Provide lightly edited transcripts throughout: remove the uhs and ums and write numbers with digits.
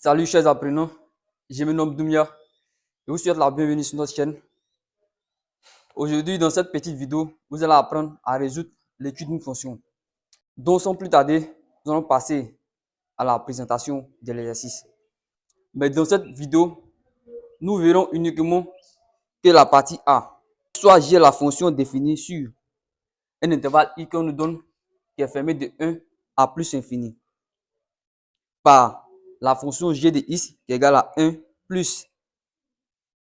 Salut chers apprenants, je me nomme Doumia et vous souhaite la bienvenue sur notre chaîne. Aujourd'hui, dans cette petite vidéo, vous allez apprendre à résoudre l'étude d'une fonction. Donc, sans plus tarder, nous allons passer à la présentation de l'exercice. Mais dans cette vidéo, nous verrons uniquement que la partie A, soit j'ai la fonction définie sur un intervalle i qu'on nous donne qui est fermé de 1 à plus infini par la fonction g de x qui est égale à 1 plus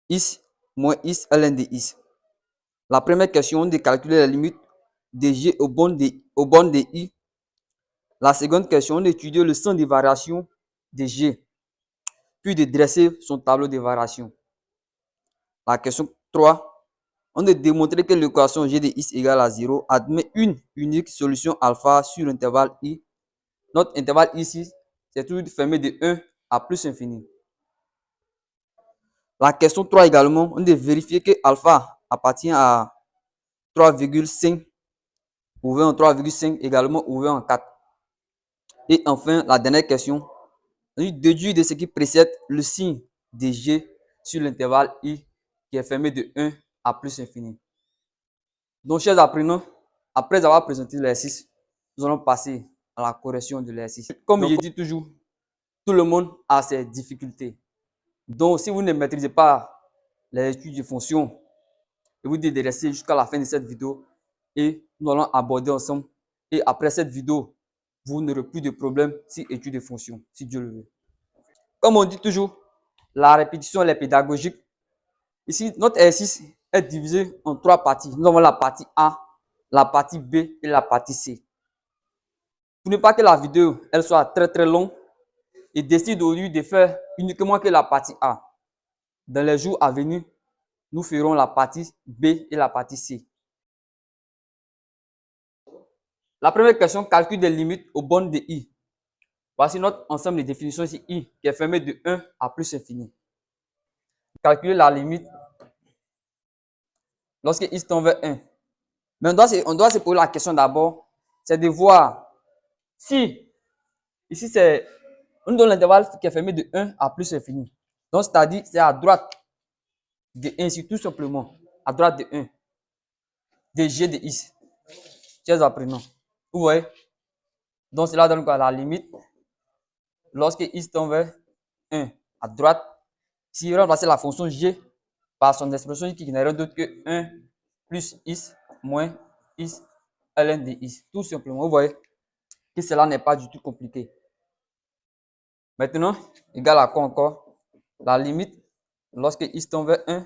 x moins x ln de x. La première question, de calculer la limite de g aux bornes de i. La seconde question, d'étudier le sens de variation de g, puis de dresser son tableau de variation. La question 3, on de démontrer que l'équation g de x égale à 0 admet une unique solution alpha sur l'intervalle i. Notre intervalle ici, c'est toujours fermé de 1 à plus infini. La question 3 également, on de vérifier que alpha appartient à 3,5 ouvert en 3,5 également ouvert en 4. Et enfin, la dernière question, on déduit de ce qui précède le signe de g sur l'intervalle i qui est fermé de 1 à plus infini. Donc, chers apprenants, après avoir présenté l'exercice, nous allons passer à la correction de l'exercice. Comme je dis toujours, tout le monde a ses difficultés. Donc, si vous ne maîtrisez pas les études de fonctions, je vous dis de rester jusqu'à la fin de cette vidéo et nous allons aborder ensemble. Et après cette vidéo, vous n'aurez plus de problème si études de fonctions, si Dieu le veut. Comme on dit toujours, la répétition elle est pédagogique. Ici, notre exercice est divisé en 3 parties. Nous avons la partie A, la partie B et la partie C. Pour ne pas que la vidéo elle soit très longue, et décide au lieu de faire uniquement que la partie A. Dans les jours à venir, nous ferons la partie B et la partie C. La première question, calcul des limites aux bornes de i. Voici notre ensemble de définitions ici, i, qui est fermé de 1 à plus infini. Calculer la limite lorsque i tend vers 1. Mais on doit se poser la question d'abord, c'est de voir si, ici c'est, on nous donne l'intervalle qui est fermé de 1 à plus infini. Donc c'est-à-dire, c'est à droite de 1 ici, tout simplement, à droite de 1, de g de x. Chers apprenants, vous voyez? Donc cela donne quoi? La limite, lorsque i tend vers 1 à droite, si on remplace la fonction g par son expression qui n'est rien d'autre que 1 plus x moins x ln de x. Tout simplement, vous voyez que cela n'est pas du tout compliqué. Maintenant, égal à quoi encore? La limite, lorsque x tend vers 1,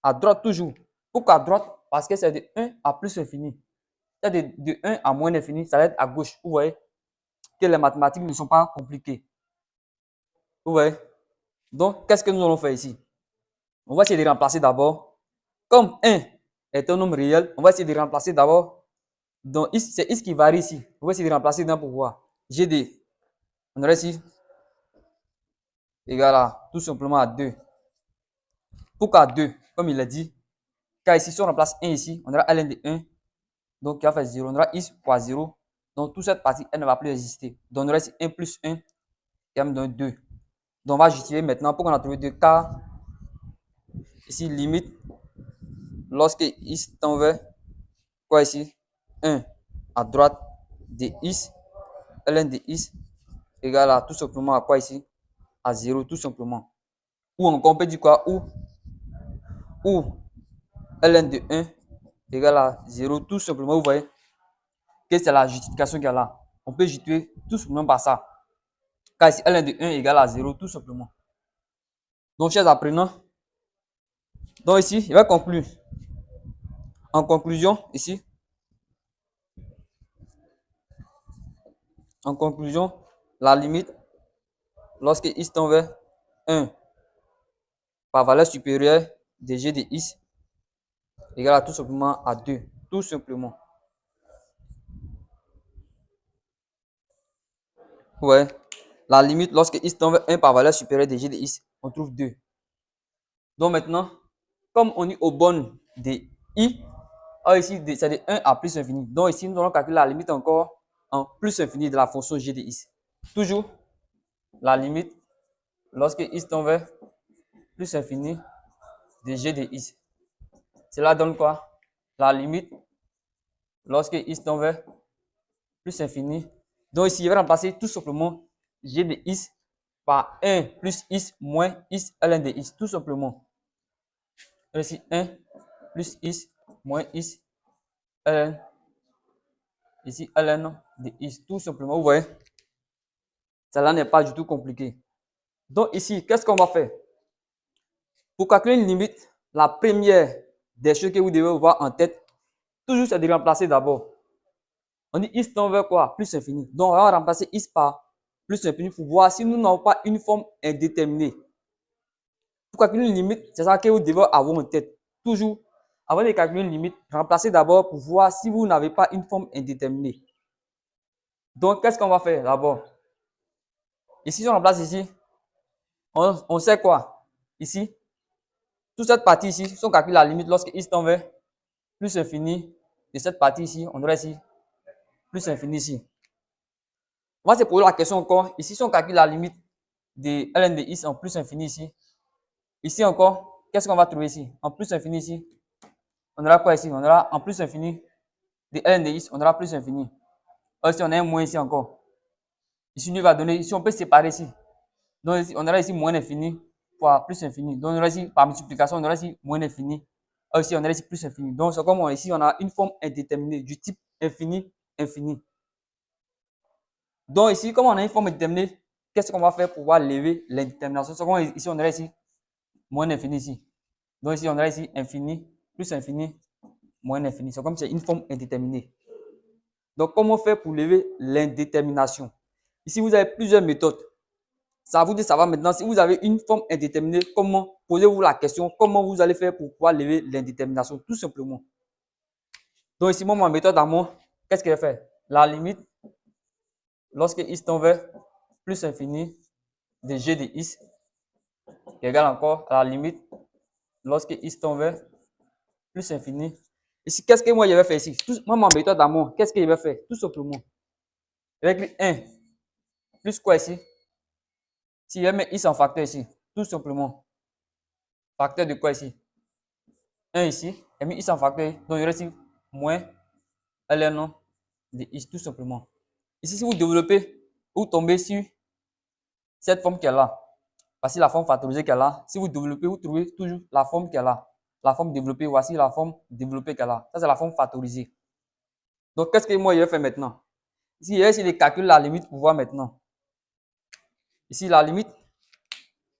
à droite toujours. Pourquoi à droite? Parce que c'est de 1 à plus infini. C'est de 1 à moins infini, ça va être à gauche. Vous voyez que les mathématiques ne sont pas compliquées. Vous voyez? Donc, qu'est-ce que nous allons faire ici? On va essayer de remplacer d'abord. Comme 1 est un nombre réel, on va essayer de remplacer d'abord. Donc, c'est x qui varie ici. On va essayer de remplacer dans pour voir. GD. On aurait ici égal à tout simplement à 2. Pourquoi 2? Comme il l'a dit. Car ici, si on remplace 1 ici, on aura ln de 1. Donc, qui va faire 0. On aura x fois 0. Donc, toute cette partie, elle ne va plus exister. Donc, on aura ici 1 plus 1 qui va me donner 2. Donc, on va justifier maintenant pour qu'on a trouvé 2 car ici, limite, lorsque x tend vers quoi ici? 1 à droite de x, ln de x égale à tout simplement à quoi ici? À 0 tout simplement. Ou encore on peut dire quoi? Ou ln de 1 égale à 0 tout simplement. Vous voyez que c'est la justification qu'il y a là. On peut justifier tout simplement par ça. Car ici ln de 1 égale à 0 tout simplement. Donc chers apprenants, donc ici il va conclure. En conclusion, ici, en conclusion, la limite lorsque x tend vers 1 par valeur supérieure de g de x égale à tout simplement à 2. Tout simplement. Ouais. La limite lorsque x tend vers 1 par valeur supérieure de g de x, on trouve 2. Donc maintenant, comme on est aux bornes de i, ici c'est de 1 à plus infini. Donc ici, nous allons calculer la limite encore en plus infini de la fonction g de x. Toujours la limite lorsque x tend vers plus infini de g de x. Cela donne quoi? La limite lorsque x tend vers plus infini. Donc ici, je vais remplacer tout simplement g de x par 1 plus x moins x ln de x, tout simplement. Ici, 1 plus x moins x ln, ici ln de x, tout simplement. Vous voyez, cela n'est pas du tout compliqué. Donc ici, qu'est-ce qu'on va faire? Pour calculer une limite, la première des choses que vous devez avoir en tête, toujours c'est de remplacer d'abord. On dit x tend vers quoi? Plus infini. Donc on va remplacer x par plus infini pour voir si nous n'avons pas une forme indéterminée. Pour calculer une limite, c'est ça que vous devez avoir en tête. Toujours, avant de calculer une limite, remplacez d'abord pour voir si vous n'avez pas une forme indéterminée. Donc, qu'est-ce qu'on va faire d'abord? Ici, si on remplace ici, on sait quoi? Ici, toute cette partie ici, si on calcule la limite lorsque x tend vers plus infini de cette partie ici, on aurait ici plus infini ici. On va se poser la question encore. Ici, si on calcule la limite de ln de x en plus infini ici, ici encore, qu'est-ce qu'on va trouver ici? En plus infini ici, on aura quoi ici? On aura en plus infini de ln de x, on aura plus infini. Ici, on a un moins ici encore. Ici, lui va donner, ici, on peut séparer ici. Donc, ici, on aura ici moins infini fois plus infini. Donc, on aura ici, par multiplication, on aura ici moins infini. Ici, on aura ici plus infini. Donc, c'est comme ici, on a une forme indéterminée du type infini, infini. Donc, ici, comme on a une forme indéterminée, qu'est-ce qu'on va faire pour pouvoir lever l'indétermination? C'est comme ici, on aura ici moins infini ici. Donc, ici, on aura ici infini, plus infini, moins infini. C'est comme c'est une forme indéterminée. Donc, comment faire pour lever l'indétermination? Ici, vous avez plusieurs méthodes. Ça vous dit ça va maintenant. Si vous avez une forme indéterminée, comment posez-vous la question, comment vous allez faire pour pouvoir lever l'indétermination? Tout simplement. Donc, ici, moi, ma méthode à moi, qu'est-ce qu'elle fait? La limite, lorsque x tend vers plus infini de g de x, qui est égal encore à la limite, lorsque x tend vers plus infini. Ici, qu'est-ce que moi, je vais faire ici? Moi, ma méthode à moi, qu'est-ce que je vais faire? Tout simplement. Avec 1 plus quoi ici? Si je mets x en facteur ici, tout simplement. Facteur de quoi ici? 1 ici, et mis x en facteur, donc il reste ici moins ln de x, tout simplement. Ici, si vous développez, vous tombez sur cette forme qui est là. Voici la forme factorisée qui est là. Si vous développez, vous trouvez toujours la forme qui est là. La forme développée, voici la forme développée qui est là. Ça, c'est la forme factorisée. Donc, qu'est-ce que moi, je vais faire maintenant? Ici, je vais essayer de calculer la limite pour voir maintenant. Ici, la limite,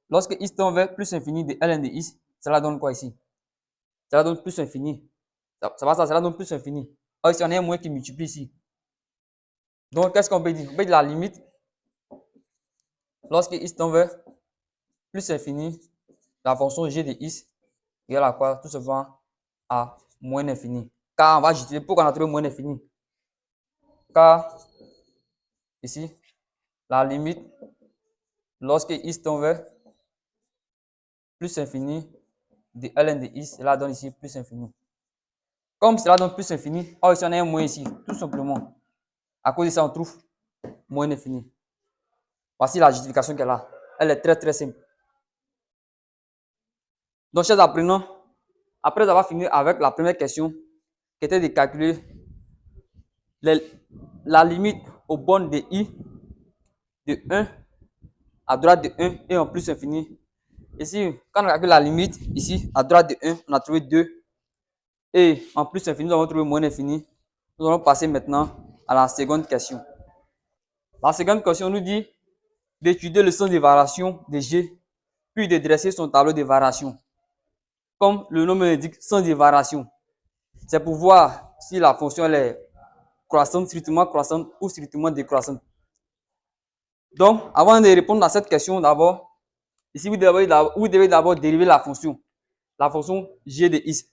lorsque x tend vers plus infini de ln de x, cela donne quoi ici? Cela donne plus infini. Cela donne plus infini. Alors, ici, on a un moins qui multiplie ici. Donc, qu'est-ce qu'on peut dire? On peut dire la limite, lorsque x tend vers plus infini, la fonction g de x égale à quoi? Tout simplement à moins infini. Car on va justifier pourquoi on a trouvé moins infini. Car ici, la limite, lorsque x tend vers plus infini de ln de x, cela donne ici plus infini. Comme cela donne plus infini, oh, ici on a un moins ici, tout simplement. À cause de ça, on trouve moins infini. Voici la justification qu'elle a. Elle est très très simple. Donc, chers apprenants, après avoir fini avec la première question, qui était de calculer la limite aux bornes de i de 1 à droite de 1 et en plus infini. Ici, quand on calcule la limite, ici, à droite de 1, on a trouvé 2. Et en plus infini, nous avons trouvé moins infini. Nous allons passer maintenant à la seconde question. La seconde question nous dit d'étudier le sens des variations de G, puis de dresser son tableau de variations. Comme le nom l'indique, sens des variations. C'est pour voir si la fonction elle est croissante, strictement croissante ou strictement décroissante. Donc, avant de répondre à cette question, d'abord, ici, vous devez d'abord dériver la fonction g de x.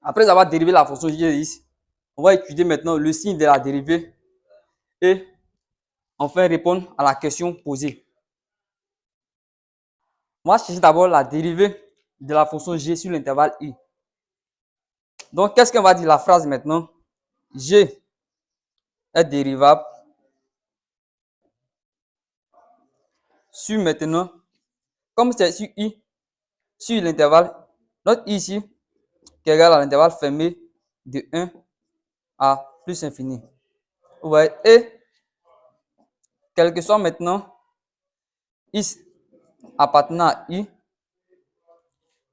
Après avoir dérivé la fonction g de x, on va étudier maintenant le signe de la dérivée et enfin répondre à la question posée. On va chercher d'abord la dérivée de la fonction g sur l'intervalle i. Donc, qu'est-ce qu'on va dire la phrase maintenant? G est dérivable sur maintenant comme c'est sur I, sur l'intervalle, notre I ici, qui est égal à l'intervalle fermé de 1 à plus infini. Vous voyez, et quel que soit maintenant X appartenant à I,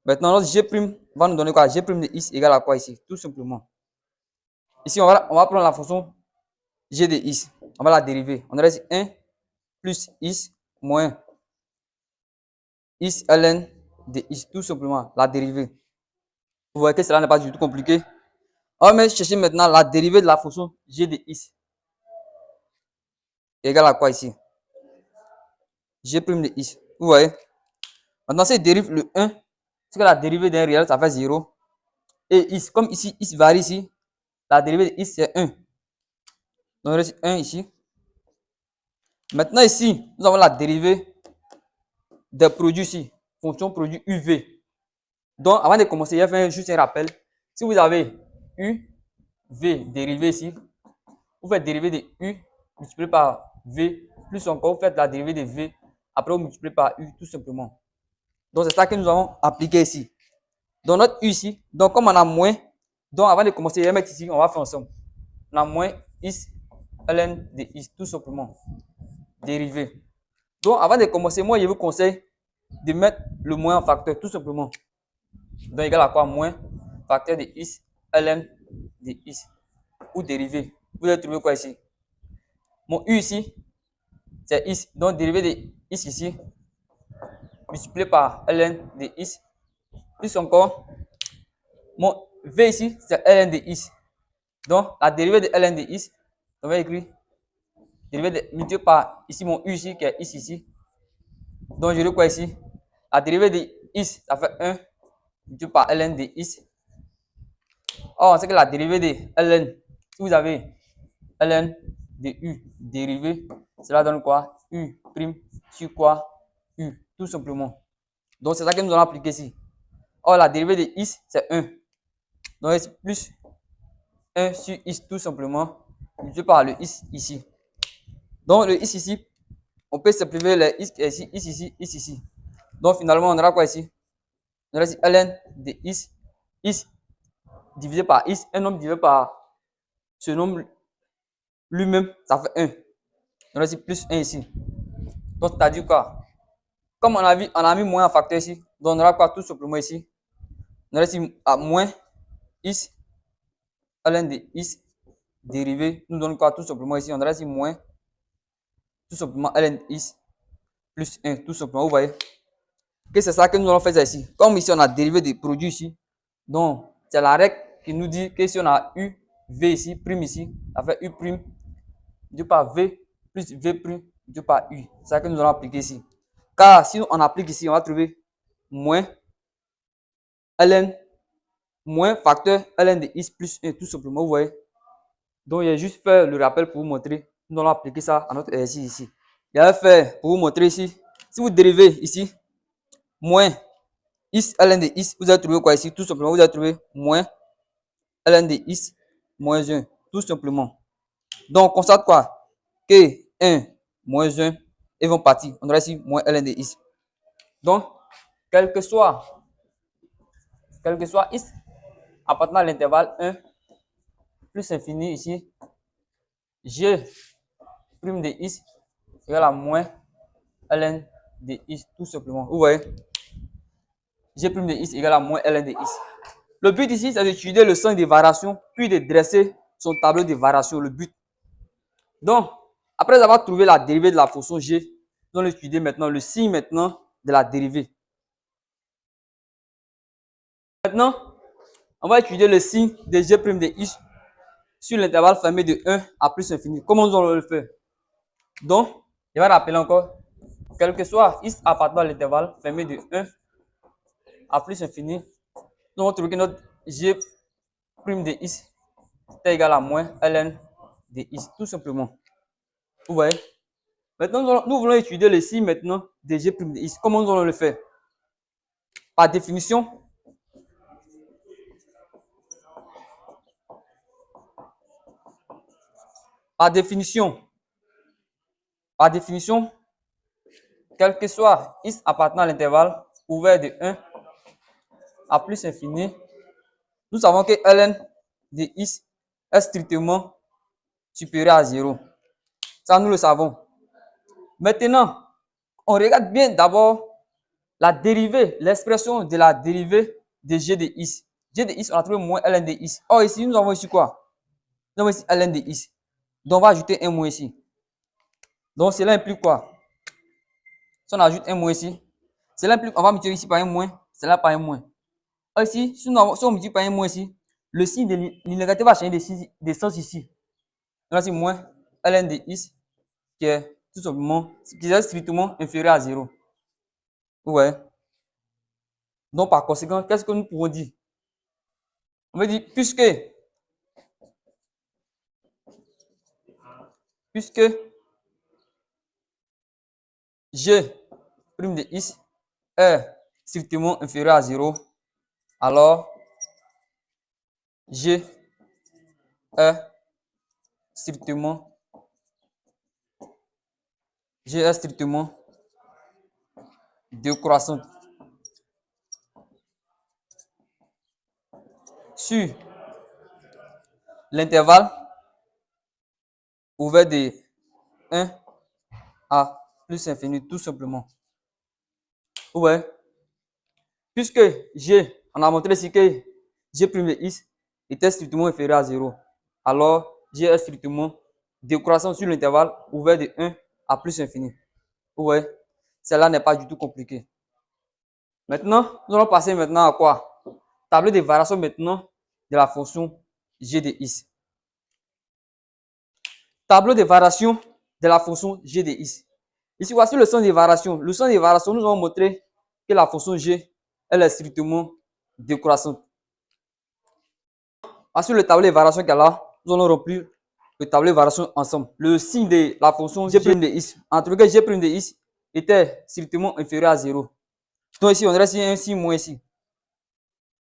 maintenant notre G' va nous donner quoi? G' de X égale à quoi ici? Tout simplement. Ici, on va prendre la fonction G de X. On va la dériver. On aurait dit 1 plus X moins X ln de X, tout simplement, la dérivée. Vous voyez que cela n'est pas du tout compliqué. On va chercher maintenant la dérivée de la fonction G de X égale à quoi ici? G' de X. Vous voyez? Maintenant, si je dérive le 1, c'est que la dérivée d'un réel, ça fait 0. Et X, comme ici, X varie ici, la dérivée de X, c'est 1. Donc, on reste 1 ici. Maintenant, ici, nous avons la dérivée des produits ici. Fonction produit UV. Donc, avant de commencer, je vais faire juste un rappel. Si vous avez UV dérivé ici, vous faites dérivé de U multiplié par V, plus encore, vous faites la dérivée de V, après vous multipliez par U, tout simplement. Donc, c'est ça que nous allons appliquer ici. Donc, notre U ici, donc comme on a moins, donc avant de commencer, je vais mettre ici, on va faire ensemble. On a moins X ln de X, tout simplement. Dérivé. Donc, avant de commencer, moi, je vous conseille de mettre le moins en facteur, tout simplement. Donc, égal à quoi? Moins facteur de X ln de X. Ou dérivé. Vous allez trouver quoi ici? Mon U ici, c'est X. Donc, dérivé de X ici, multiplié par ln de X. Plus encore, mon V ici, c'est ln de X. Donc, la dérivée de ln de X, on va écrire dérivée de multiplié par ici mon U ici, qui est X ici. Donc, je dis quoi ici? La dérivée de X, ça fait 1 multiplié par ln de X. Or, on sait que la dérivée de ln, si vous avez ln de U dérivé, cela donne quoi? U prime sur quoi? U, tout simplement. Donc, c'est ça que nous allons appliquer ici. Or, la dérivée de X, c'est 1. Donc, c'est plus 1 sur X, tout simplement, multiplié par le X ici. Donc, le X ici, on peut simplifier les X ici, X ici, X ici. Donc, finalement, on aura quoi ici? On aura ici ln de X, X divisé par X, un nombre divisé par ce nombre lui-même, ça fait 1. On aura ici plus 1 ici. Donc, c'est-à-dire quoi? Comme on a mis moins en facteur ici, donc on aura quoi tout simplement ici? On aura ici à moins X ln de X dérivé nous donne quoi tout simplement ici? On aura ici moins tout simplement ln de X plus 1, tout simplement. Vous voyez que c'est ça que nous allons faire ici. Comme ici on a dérivé des produits ici, donc c'est la règle qui nous dit que si on a U, V ici, prime ici, ça fait U prime divisé par V plus V prime divisé par U. C'est ça que nous allons appliquer ici. Car si on applique ici, on va trouver moins ln moins facteur ln de X plus 1, tout simplement. Vous voyez. Donc, il a juste fait le rappel pour vous montrer. Nous allons appliquer ça à notre exercice ici. Il a fait pour vous montrer ici. Si vous dérivez ici, moins X ln de X, vous allez trouver quoi ici? Tout simplement, vous allez trouver moins ln de X moins 1. Tout simplement. Donc, on constate quoi? Que 1 moins 1, ils vont partir. On aura ici moins ln de X. Donc, quel que soit X appartenant à l'intervalle 1 plus infini ici, G' de X égale à moins ln de X, tout simplement. Vous voyez? G' de X égale à moins ln de X. Le but ici, c'est d'étudier le sens des variations, puis de dresser son tableau de variations. Le but. Donc, après avoir trouvé la dérivée de la fonction G, nous allons étudier maintenant le signe maintenant de la dérivée. Maintenant, on va étudier le signe de G' de X sur l'intervalle fermé de 1 à plus infini. Comment nous allons le faire? Donc, je vais rappeler encore, quel que soit X appartenant à l'intervalle fermé de 1 à plus infini, nous allons trouver que notre G' de X est égal à moins ln de X, tout simplement. Vous voyez? Maintenant, nous voulons étudier le signe maintenant de G' de X. Comment nous allons le faire? Par définition, par définition, quel que soit x appartenant à l'intervalle ouvert de 1 à plus infini, nous savons que ln de x est strictement supérieur à 0. Ça, nous le savons. Maintenant, on regarde bien d'abord la dérivée, l'expression de la dérivée de g de x. G de x, on a trouvé moins ln de x. Or, ici, nous avons ici quoi? Nous avons ici ln de x. Donc, on va ajouter un moins ici. Donc, cela implique quoi? Si on ajoute un moins ici, cela implique on va multiplier ici par un moins, cela par un moins. Or, ici, si on multiplie par un moins ici, le signe de l'inégalité va changer de sens ici. Donc, c'est moins ln de x qui est tout simplement, qui est strictement inférieur à 0. Ouais. Donc, par conséquent, qu'est-ce que nous pouvons dire? On veut dire, puisque g' de x est strictement inférieur à 0, alors g est strictement décroissante sur l'intervalle ouvert de 1 à plus infini, tout simplement. Ouais. Puisque g, on a montré ici que g' de x était strictement inférieur à 0, alors g est strictement décroissant sur l'intervalle ouvert de 1 à plus infini. Ouais. Cela n'est pas du tout compliqué. Maintenant, nous allons passer maintenant à quoi? Tableau de variation maintenant de la fonction g de x. Tableau de variation de la fonction g de x. Ici, voici le sens des variations. Le sens des variations, nous allons montrer que la fonction g, elle est strictement décroissante. Ensuite, le tableau de variation qu'elle a, nous allons remplir le tableau de variation ensemble. Le signe de la fonction g' de x, entre que g' de x était strictement inférieur à 0. Donc ici, on aurait ici un signe moins ici.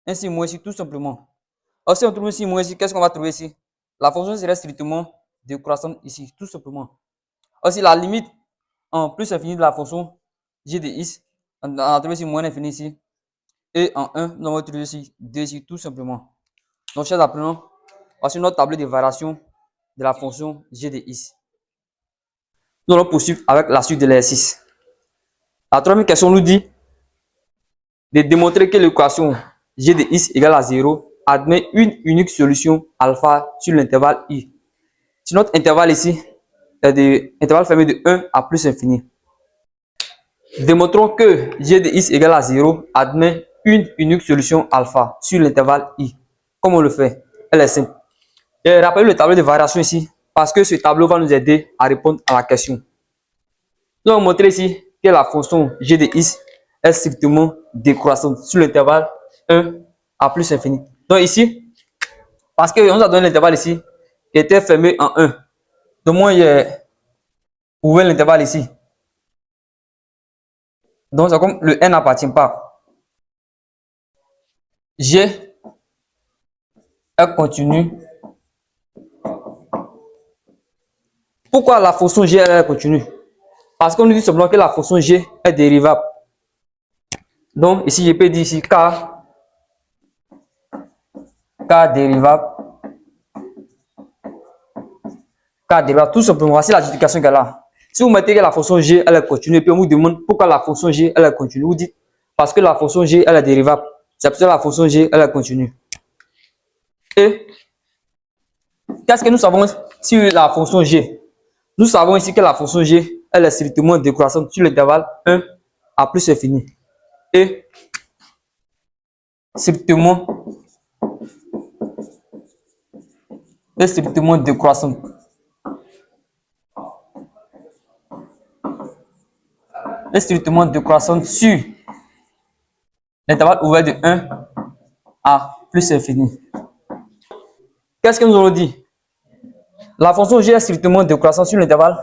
Un signe moins ici, tout simplement. Alors, si on trouve un signe moins ici, qu'est-ce qu'on va trouver ici? La fonction serait strictement décroissante ici, tout simplement. Aussi, la limite en plus infini de la fonction g de x, on a trouvé ici moins infini ici. Et en 1, nous allons trouver ici 2 ici, tout simplement. Donc, chers apprenants, voici notre tableau de variation de la fonction g de x. Nous allons poursuivre avec la suite de l'exercice. La troisième question nous dit de démontrer que l'équation g de x égale à 0 admet une unique solution alpha sur l'intervalle i. Si notre intervalle ici est de intervalle fermé de 1 à plus infini. Démontrons que g de x égale à 0 admet une unique solution alpha sur l'intervalle i. Comment on le fait? Elle est simple. Et rappelez le tableau de variation ici, parce que ce tableau va nous aider à répondre à la question. Nous allons montrer ici que la fonction g de x est strictement décroissante sur l'intervalle 1 à plus infini. Donc ici, parce qu'on nous a donné l'intervalle ici, qui était fermé en 1. Donc moi, j'ai ouvert l'intervalle ici. Donc c'est comme le n n'appartient pas. G est continu. Pourquoi la fonction g est continue? Parce qu'on nous dit simplement que la fonction g est dérivable. Donc ici, je peux dire ici k dérivable. K dérivable, tout simplement. Voici la justification qu'elle a. Si vous mettez que la fonction g elle est continue, et puis on vous demande pourquoi la fonction g elle est continue, vous dites parce que la fonction g elle est dérivable. C'est pour ça que la fonction g elle est continue. Et qu'est-ce que nous savons sur la fonction g? Nous savons ici que la fonction g elle est strictement décroissante sur l'intervalle 1 à plus infini. Et strictement décroissante. Est strictement décroissante sur l'intervalle ouvert de 1 à plus infini. Qu'est-ce que nous allons dire? La fonction g est strictement décroissante sur l'intervalle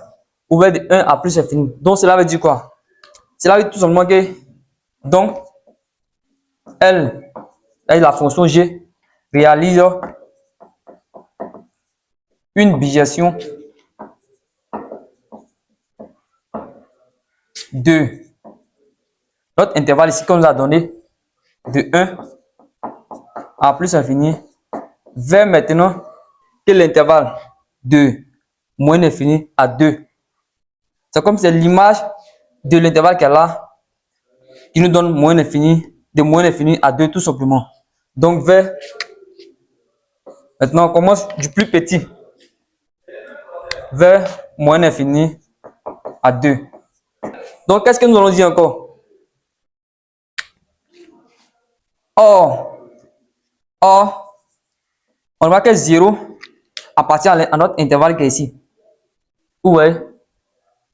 ouvert de 1 à plus infini. Donc cela veut dire quoi? Cela veut dire tout simplement que donc elle, la fonction g réalise une bijection 2. Notre intervalle ici qu'on nous a donné de 1 à plus infini vers maintenant que l'intervalle de moins l'infini à 2. C'est comme c'est l'image de l'intervalle qui est là qui nous donne moins l'infini, de moins l'infini à 2 tout simplement. Donc vers, maintenant on commence du plus petit vers moins l'infini à 2. Donc qu'est-ce que nous allons dire encore? Or, on voit que 0 appartient à notre intervalle qui est ici. Ouais,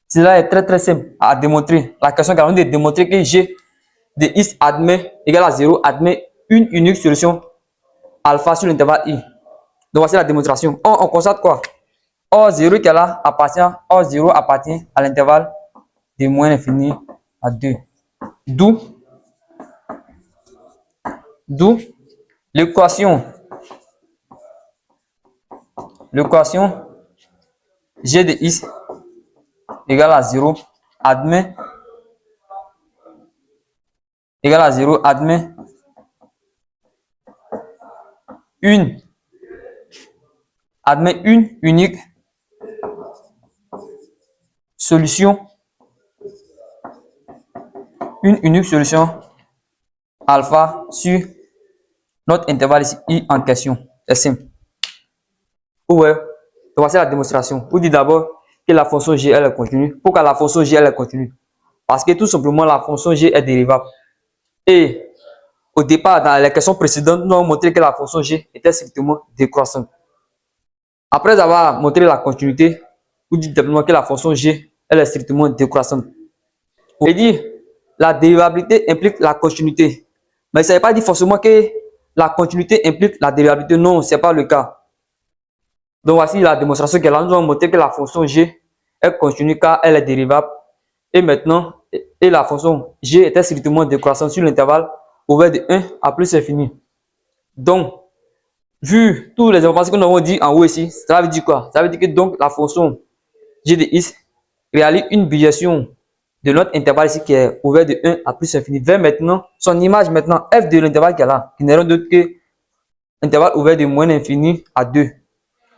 cela est très simple à démontrer. La question est de démontrer que g de x admet égal à 0 admet une unique solution alpha sur l'intervalle i. Donc voici la démonstration. Or, on constate quoi? Or 0 qui est là appartient, or 0 appartient à l'intervalle de moins l'infini à 2. D'où l'équation g de x égale à 0 admet une unique solution alpha sur notre intervalle ici i en question. C'est simple. Ouais, voici la démonstration. Vous dites d'abord que la fonction g elle est continue. Pourquoi la fonction g elle est continue? Parce que tout simplement la fonction g est dérivable. Et au départ, dans les questions précédentes, nous avons montré que la fonction g était strictement décroissante. Après avoir montré la continuité, vous dites simplement que la fonction g elle est strictement décroissante. Et dit la dérivabilité implique la continuité. Mais ça ne veut pas dire forcément que la continuité implique la dérivabilité. Non, ce n'est pas le cas. Donc voici la démonstration que là, nous allons montrer que la fonction g est continue car elle est dérivable. Et maintenant, la fonction g était strictement décroissante sur l'intervalle ouvert de 1 à plus infini. Donc, vu toutes les informations que nous avons dit en haut ici, ça veut dire quoi? Ça veut dire que donc la fonction g de x réalise une bijection de notre intervalle ici qui est ouvert de 1 à plus infini vers maintenant son image maintenant f de l'intervalle qui est là, qui n'est rien d'autre que l'intervalle ouvert de moins l'infini à 2.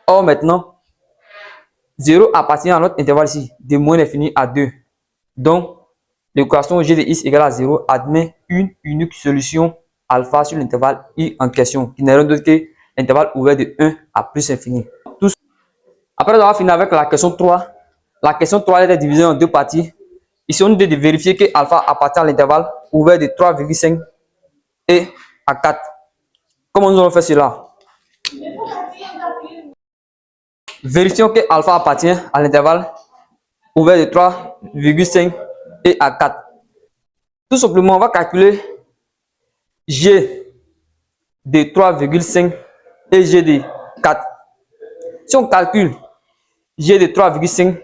Or maintenant, 0 appartient à notre intervalle ici, de moins l'infini à 2. Donc, l'équation g de x égale à 0 admet une unique solution alpha sur l'intervalle i en question, qui n'est rien d'autre que l'intervalle ouvert de 1 à plus infini. Après avoir fini avec la question 3, la question 3 est divisée en deux parties. Ici, on dit de vérifier que alpha appartient à l'intervalle ouvert de 3,5 et à 4. Comment nous allons faire cela? Vérifions que alpha appartient à l'intervalle ouvert de 3,5 et à 4. Tout simplement, on va calculer g de 3,5 et g de 4. Si on calcule g de 3,5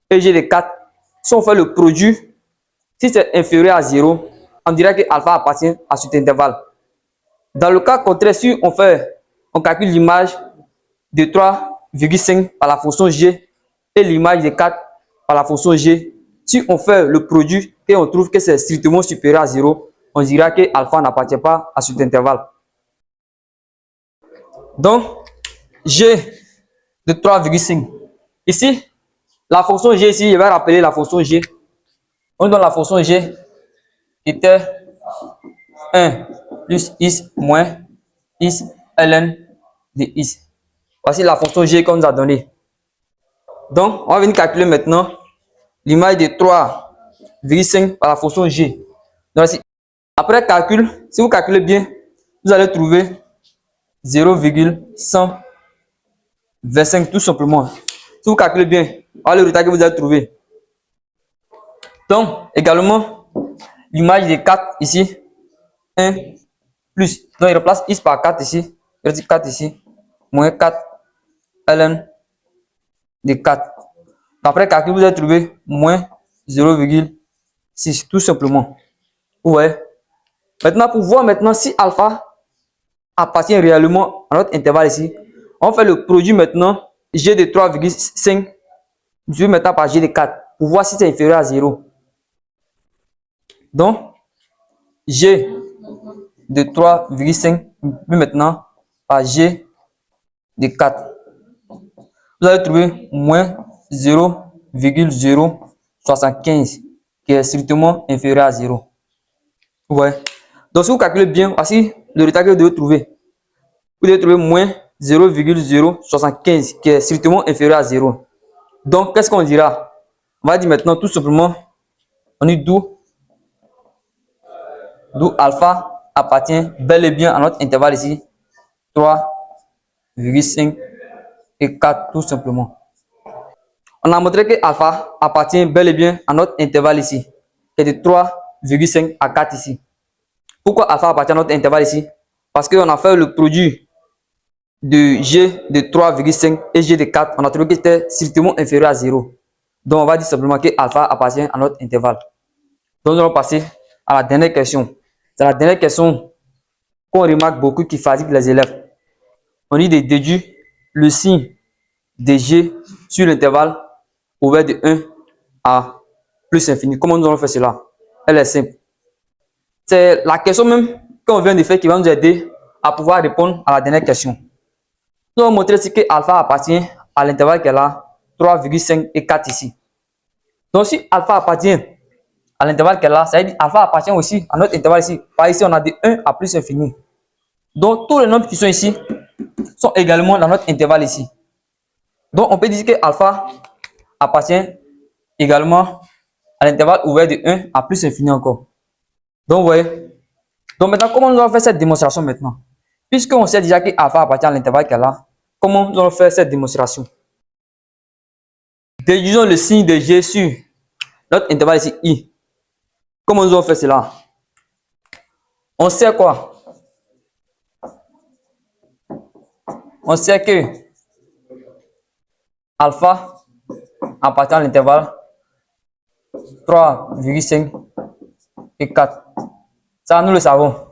et g de 4, si on fait le produit, si c'est inférieur à 0, on dirait que alpha appartient à cet intervalle. Dans le cas contraire, si on calcule l'image de 3,5 par la fonction g et l'image de 4 par la fonction g, si on fait le produit et on trouve que c'est strictement supérieur à 0, on dira que alpha n'appartient pas à cet intervalle. Donc, g de 3,5. Ici, la fonction g ici, je vais rappeler la fonction g. On donne la fonction g qui était 1 plus x moins x ln de x. Voici la fonction g qu'on nous a donnée. Donc, on va venir calculer maintenant l'image de 3,5 par la fonction g. Donc, après calcul, si vous calculez bien, vous allez trouver 0,125 tout simplement. Si vous calculez bien, voilà le résultat que vous allez trouver. Donc, également, l'image de 4 ici, 1 plus. Donc, il remplace x par 4 ici. Je dis 4 ici, moins 4 ln de 4. Après calcul, vous allez trouver moins 0,6 tout simplement. Ouais. Maintenant, pour voir maintenant si alpha appartient réellement à notre intervalle ici, on fait le produit maintenant g de 3,5 divisé maintenant par g de 4 pour voir si c'est inférieur à 0. Donc, G de 3,5 maintenant par G de 4. Vous allez trouver moins 0,075 qui est strictement inférieur à 0. Ouais. Donc, si vous calculez bien, voici le résultat que vous devez trouver. Vous devez trouver moins 0,075 qui est strictement inférieur à 0. Donc, qu'est-ce qu'on dira? On va dire maintenant tout simplement, on dit d'où alpha appartient bel et bien à notre intervalle ici, 3,5 et 4 tout simplement. On a montré que alpha appartient bel et bien à notre intervalle ici, qui est de 3,5 à 4 ici. Pourquoi alpha appartient à notre intervalle ici? Parce qu'on a fait le produit de G de 3,5 et G de 4. On a trouvé que c'était strictement inférieur à 0. Donc, on va dire simplement que alpha appartient à notre intervalle. Donc, nous allons passer à la dernière question. C'est la dernière question qu'on remarque beaucoup qui fatigue les élèves. On dit de déduire le signe de G sur l'intervalle ouvert de 1 à plus infini. Comment nous allons faire cela? Elle est simple. C'est la question même qu'on vient de faire qui va nous aider à pouvoir répondre à la dernière question. Nous allons montrer ici que alpha appartient à l'intervalle qu'elle a 3,5 et 4 ici. Donc, si alpha appartient à l'intervalle qu'elle a, ça veut dire alpha appartient aussi à notre intervalle ici. Par ici, on a de 1 à plus infini. Donc, tous les nombres qui sont ici sont également dans notre intervalle ici. Donc, on peut dire que alpha appartient également à l'intervalle ouvert de 1 à plus infini encore. Donc, vous voyez. Donc, maintenant, comment nous allons faire cette démonstration maintenant? Puisqu'on sait déjà que alpha appartient à l'intervalle qu'elle a, comment nous allons faire cette démonstration? Déduisons le signe de G sur notre intervalle ici, I. Comment nous allons faire cela? On sait quoi? On sait que alpha appartient à l'intervalle 3,5 et 4. Ça, nous le savons.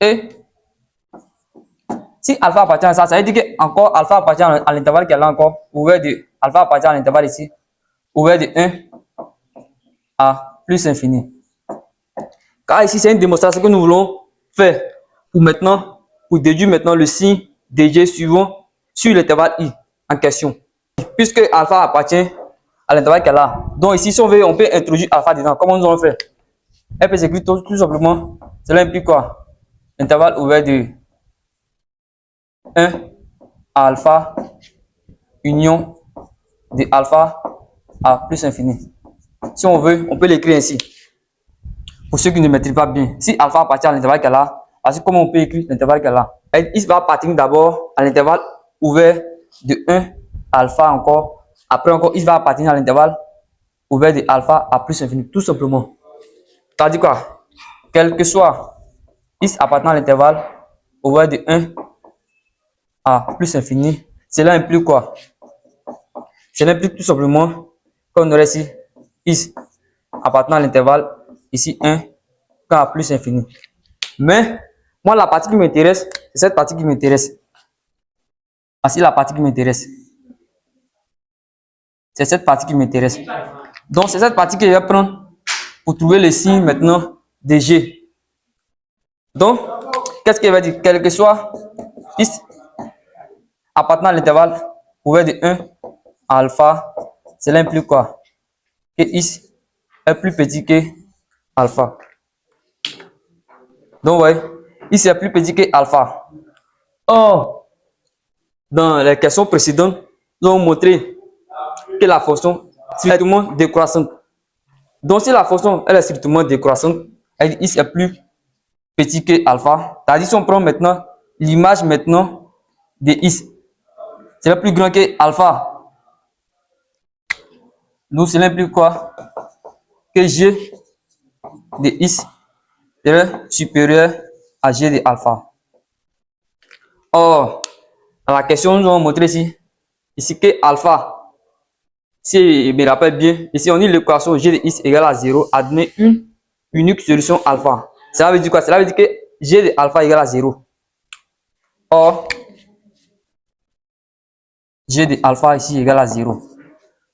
Et si alpha appartient à ça, ça veut dire que encore alpha appartient à l'intervalle qu'elle a encore ouvert de alpha appartient à l'intervalle ici ouvert de 1 à plus infini. Car ici c'est une démonstration que nous voulons faire pour déduire maintenant le signe de G suivant sur l'intervalle I en question. Puisque alpha appartient à l'intervalle qu'elle a. Donc ici si on veut on peut introduire alpha dedans. Comment nous allons faire? Elle peut s'écrire tout simplement. Cela implique quoi? L'intervalle ouvert de 1 à alpha union de alpha à plus infini. Si on veut, on peut l'écrire ainsi. Pour ceux qui ne maîtrisent pas bien, si alpha appartient à l'intervalle qu'elle a, voici comment on peut écrire l'intervalle qu'elle a. Il va partir d'abord à l'intervalle ouvert de 1 à alpha encore. Après encore, il va appartenir à l'intervalle ouvert de alpha à plus infini, tout simplement. Ça dit quoi? Quel que soit x appartenant à l'intervalle ouvert de 1 à plus infini, cela implique quoi? Cela implique tout simplement qu'on aurait ici x appartenant à l'intervalle ici 1 à plus infini. Mais moi, la partie qui m'intéresse, c'est cette partie qui m'intéresse. Voici la partie qui m'intéresse. C'est cette partie qui m'intéresse. Donc, c'est cette partie que je vais prendre pour trouver le signe maintenant de G. Donc, qu'est-ce qu'il va dire? Quel que soit x appartenant à l'intervalle ouvert de 1 à alpha, cela implique quoi? Que x est plus petit que alpha. Donc, ouais, x est plus petit que alpha. Or, dans les questions précédentes, nous avons montré que la fonction est strictement décroissante. Donc, si la fonction elle est strictement décroissante, elle dit x est plus petit que alpha. C'est-à-dire si on prend maintenant l'image maintenant de x, c'est plus grand que alpha. Donc, cela implique quoi? Que g de x est supérieur à g de alpha. Or, dans la question, nous allons montrer ici que alpha, si je me rappelle bien, ici on dit l'équation g de x égale à 0 a donné une unique solution alpha. Cela veut dire quoi? Cela veut dire que g de alpha égale à 0. Or, g de alpha ici égale à 0.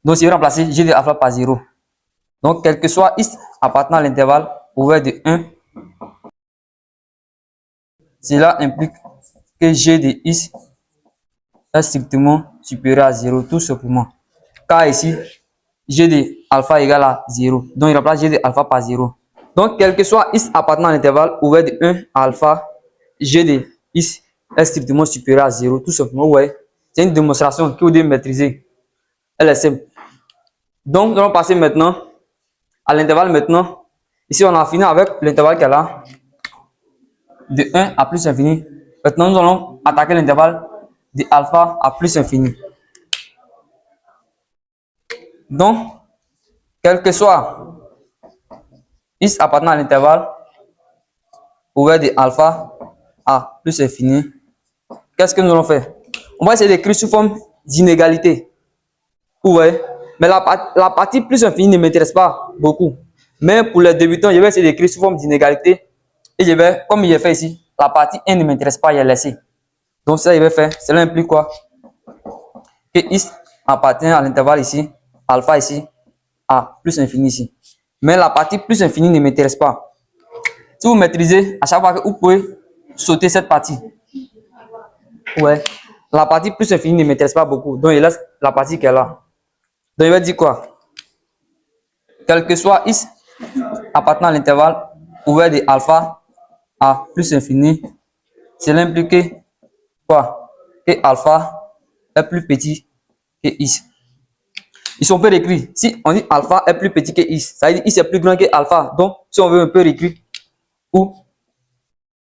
Donc, si je remplace g de alpha par 0, Donc, quel que soit x appartenant à l'intervalle ouvert de 1, cela implique que g de x est strictement supérieur à 0, tout simplement. Car ici, g de alpha égale à 0. Donc, il remplace g de alpha par 0. Donc, quel que soit x appartenant à l'intervalle ouvert de 1 à alpha, g de x est strictement supérieur à 0, tout simplement. Ouais, c'est une démonstration que vous devez maîtriser. Elle est simple. Donc, nous allons passer maintenant à l'intervalle maintenant. Ici, on a fini avec l'intervalle qu'elle a de 1 à plus infini. Maintenant, nous allons attaquer l'intervalle de alpha à plus infini. Donc, quel que soit x appartenant à l'intervalle ouvert de alpha à plus infini, qu'est-ce que nous allons faire? On va essayer d'écrire sous forme d'inégalité. Ouais. Mais la partie plus infinie ne m'intéresse pas beaucoup. Mais pour les débutants, je vais essayer d'écrire sous forme d'inégalité. Et je vais, comme il est fait ici, la partie 1 ne m'intéresse pas, il est laissé. Donc ça, je vais faire. Cela implique quoi? Que x appartient à l'intervalle ici, alpha ici, à plus infini ici. Mais la partie plus infinie ne m'intéresse pas. Si vous maîtrisez, à chaque fois que vous pouvez sauter cette partie. Ouais. La partie plus infinie ne m'intéresse pas beaucoup. Donc, il laisse la partie qui est là. Donc, il va dire quoi? Quel que soit x appartenant à l'intervalle ouvert de alpha à plus infini, cela implique quoi? Que alpha est plus petit que x. Ici, on peut réécrire. Si on dit alpha est plus petit que x, ça veut dire x est plus grand que alpha. Donc, si on veut, on peut réécrire. Ou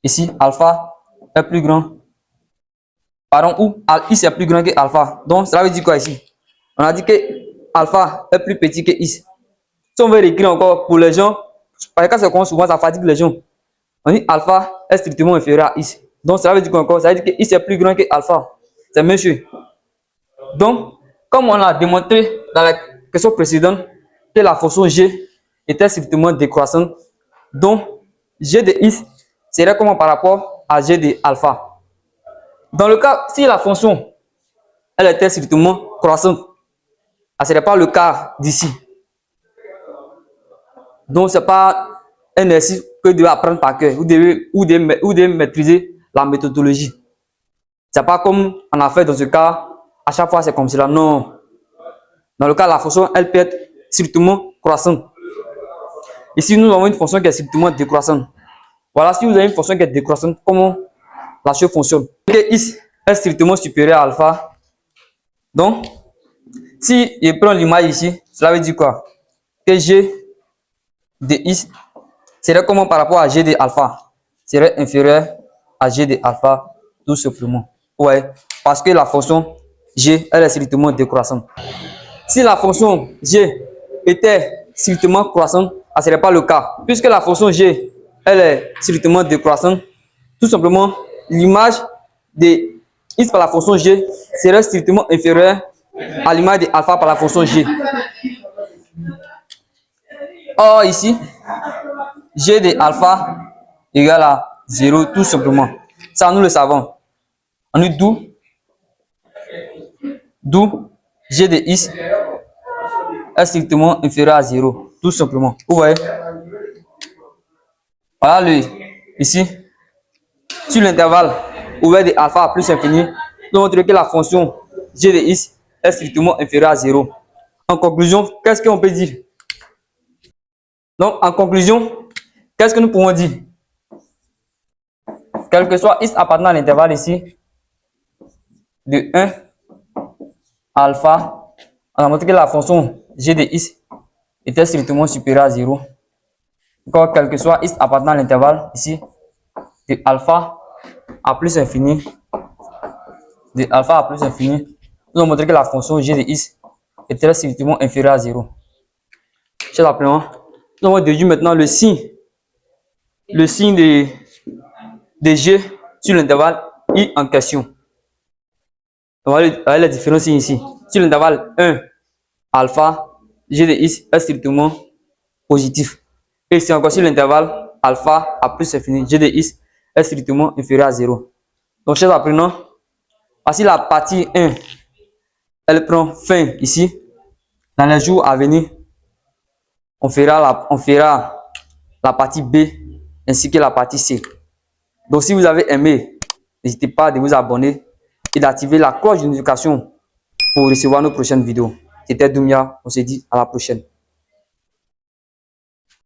ici, alpha est plus grand. Pardon, ou x est plus grand que alpha. Donc, cela veut dire quoi ici? On a dit que alpha est plus petit que x. Si on veut réécrire encore pour les gens, parce que ça commence souvent, ça fatigue les gens. On dit alpha est strictement inférieur à x. Donc, ça veut dire quoi encore? Ça veut dire que x est plus grand que alpha. C'est monsieur. Donc, comme on a démontré dans la question précédente que la fonction g était strictement décroissante, donc g de x serait comment par rapport à g de alpha. Dans le cas, si la fonction elle était strictement croissante, ce ne serait pas le cas d'ici. Donc, ce n'est pas un exercice que vous devez apprendre par cœur. Vous devez maîtriser la méthodologie. Ce n'est pas comme on a fait dans ce cas, à chaque fois c'est comme cela. Non. Dans le cas, la fonction, elle peut être strictement croissante. Ici, nous avons une fonction qui est strictement décroissante. Voilà, si vous avez une fonction qui est décroissante, comment la chose fonctionne? Que x est strictement supérieur à alpha. Donc, si je prends l'image ici, cela veut dire quoi? Que g de x serait comment par rapport à g de alpha? Serait inférieur à g de alpha, tout simplement. Ouais, parce que la fonction g, elle est strictement décroissante. Si la fonction g était strictement croissante, ce ne serait pas le cas. Puisque la fonction g, elle est strictement décroissante, tout simplement, l'image de x par la fonction g serait strictement inférieure à l'image de alpha par la fonction g. Or, ici, g de alpha égale à 0, tout simplement. Ça, nous le savons. On dit d'où g de x est strictement inférieur à 0, tout simplement. Vous voyez? Voilà ici, sur l'intervalle ouvert de alpha à plus infini, nous montrons que la fonction g de x est strictement inférieure à 0. En conclusion, qu'est-ce qu'on peut dire? Donc, en conclusion, qu'est-ce que nous pouvons dire? Quel que soit x appartenant à l'intervalle ici, de 1 à alpha, on a montré que la fonction g de x était strictement supérieure à 0. Encore, quel que soit x appartenant à l'intervalle ici, de alpha à plus infini, de alpha à plus infini, nous avons montré que la fonction g de x était strictement inférieure à 0. Chers apprenants, nous avons déduit maintenant le signe de g sur l'intervalle i en question. On va aller les différents signes ici. Sur l'intervalle 1, alpha, g de x est strictement positif. Et ici encore sur l'intervalle alpha à plus infini, g de x est strictement inférieur à 0. Donc, chers apprenants, voici la partie 1. Elle prend fin ici. Dans les jours à venir, On fera la partie B ainsi que la partie C. Donc, si vous avez aimé, n'hésitez pas à vous abonner et d'activer la cloche de notification pour recevoir nos prochaines vidéos. C'était Doumia, on se dit à la prochaine.